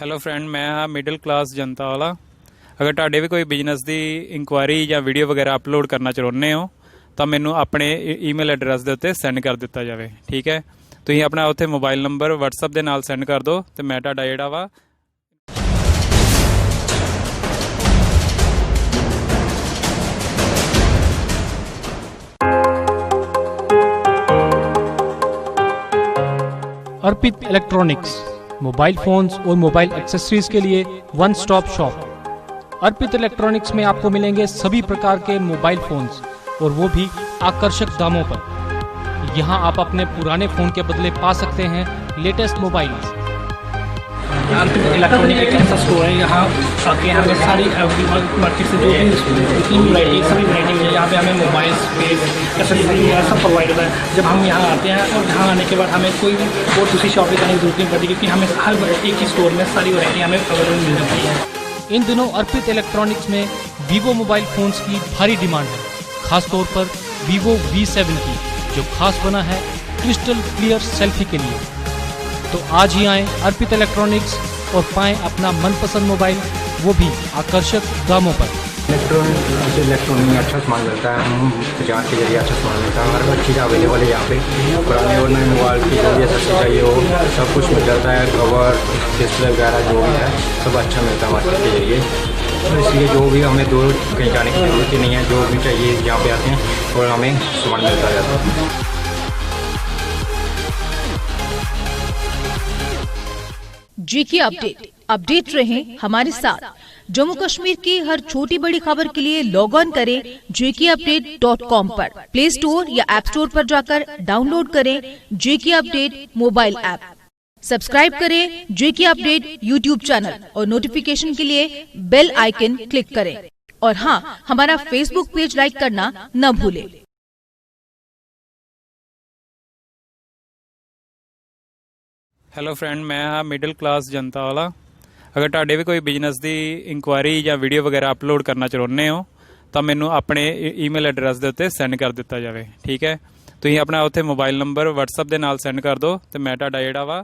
Hello friend, मैं हाँ middle class जनता वाला। अगर ਤੁਹਾਡੇ ਵੀ ਕੋਈ ਬਿਜ਼ਨਸ ਦੀ ਇਨਕੁਆਇਰੀ ਜਾਂ ਵੀਡੀਓ ਵਗੈਰਾ ਅਪਲੋਡ ਕਰਨਾ ਚਾਹੁੰਦੇ ਹੋ ਤਾਂ ਮੈਨੂੰ ਆਪਣੇ ਈਮੇਲ ਐਡਰੈਸ ਦੇ ਉੱਤੇ ਸੈਂਡ ਕਰ ਦਿੱਤਾ ਜਾਵੇ। ਠੀਕ ਹੈ, ਤੁਸੀਂ ਆਪਣਾ ਉੱਥੇ ਮੋਬਾਈਲ ਨੰਬਰ WhatsApp ਦੇ ਨਾਲ ਸੈਂਡ ਕਰ ਦਿਓ ਤੇ ਮੈਂ ਤੁਹਾਡਾ ਜਿਹੜਾ ਵਾ अर्पित इलेक्ट्रॉनिक्स मोबाइल फोन्स और मोबाइल एक्सेसरीज के लिए वन स्टॉप शॉप। अर्पित इलेक्ट्रॉनिक्स में आपको मिलेंगे सभी प्रकार के मोबाइल फोन्स और वो भी आकर्षक दामों पर। यहाँ आप अपने पुराने फोन के बदले पा सकते हैं लेटेस्ट मोबाइल। अर्पित इलेक्ट्रॉनिक एक ऐसा स्टोर है, यहाँ आके हमें सारी मार्केट से जो भी जितनी वैरायटी सभी वैरायटी मिली। यहाँ पे हमें मोबाइल स्पेस एक्सेसरी वगैरह सब प्रोवाइड होता है। जब हम यहाँ आते हैं और यहाँ आने के बाद हमें कोई भी और दूसरी शॉप पे जाने की जरूरत नहीं पड़ती, क्योंकि हमें हर एक ही स्टोर में सारी वैरायटी हमें अवेलेबल मिल जाती है। इन दिनों अर्पित इलेक्ट्रॉनिक्स में वीवो मोबाइल फोन्स की भारी डिमांड है, खासतौर पर वीवो V7 की, जो खास बना है क्रिस्टल क्लियर सेल्फी के लिए। तो आज ही आएं अर्पित इलेक्ट्रॉनिक्स और पाएं अपना मनपसंद मोबाइल, वो भी आकर्षक दामों पर। इलेक्ट्रॉनिक में अच्छा सामान मिलता है, हम बाजार के जरिए अच्छा सामान मिलता है। हर चीज़ अवेलेबल है यहाँ पे, पुराने और नए मोबाइल की जो भी एक्सेसरी चाहिए हो सब कुछ मिल जाता है। कवर डिस्प्ले वगैरह जो भी है सब अच्छा मिलता है मार्केट के जरिए। तो इसलिए जो भी हमें दूर कहीं जाने की जरूरत ही नहीं है, जो भी चाहिए यहाँ पे आते हैं और हमें सामान मिलता रहता है। जीके अपडेट रहें हमारे साथ। जम्मू कश्मीर की हर छोटी बड़ी खबर के लिए लॉग ऑन करें jkupdate.com पर। प्ले स्टोर या ऐप स्टोर पर जाकर डाउनलोड करें जेके अपडेट मोबाइल ऐप। सब्सक्राइब करें जेके अपडेट यूट्यूब चैनल और नोटिफिकेशन के लिए बेल आइकन क्लिक करें। और हाँ, हमारा फेसबुक पेज लाइक करना न भूलें। ਹੈਲੋ ਫਰੈਂਡ, ਮੈਂ ਹਾਂ ਮਿਡਲ ਕਲਾਸ ਜਨਤਾ ਵਾਲਾ। ਅਗਰ ਤੁਹਾਡੇ ਵੀ ਕੋਈ ਬਿਜ਼ਨਸ ਦੀ ਇਨਕੁਆਇਰੀ ਜਾਂ ਵੀਡੀਓ ਵਗੈਰਾ ਅਪਲੋਡ ਕਰਨਾ ਚਾਹੁੰਦੇ ਹੋ ਤਾਂ ਮੈਨੂੰ ਆਪਣੇ ਈਮੇਲ ਐਡਰੈਸ ਦੇ ਉੱਤੇ ਸੈਂਡ ਕਰ ਦਿੱਤਾ ਜਾਵੇ। ਠੀਕ ਹੈ, ਤੁਸੀਂ ਆਪਣਾ ਉੱਥੇ ਮੋਬਾਈਲ ਨੰਬਰ WhatsApp ਦੇ ਨਾਲ ਸੈਂਡ ਕਰ ਦਿਓ ਤੇ ਮੈਂ ਤੁਹਾਡਾ ਜਿਹੜਾ ਵਾ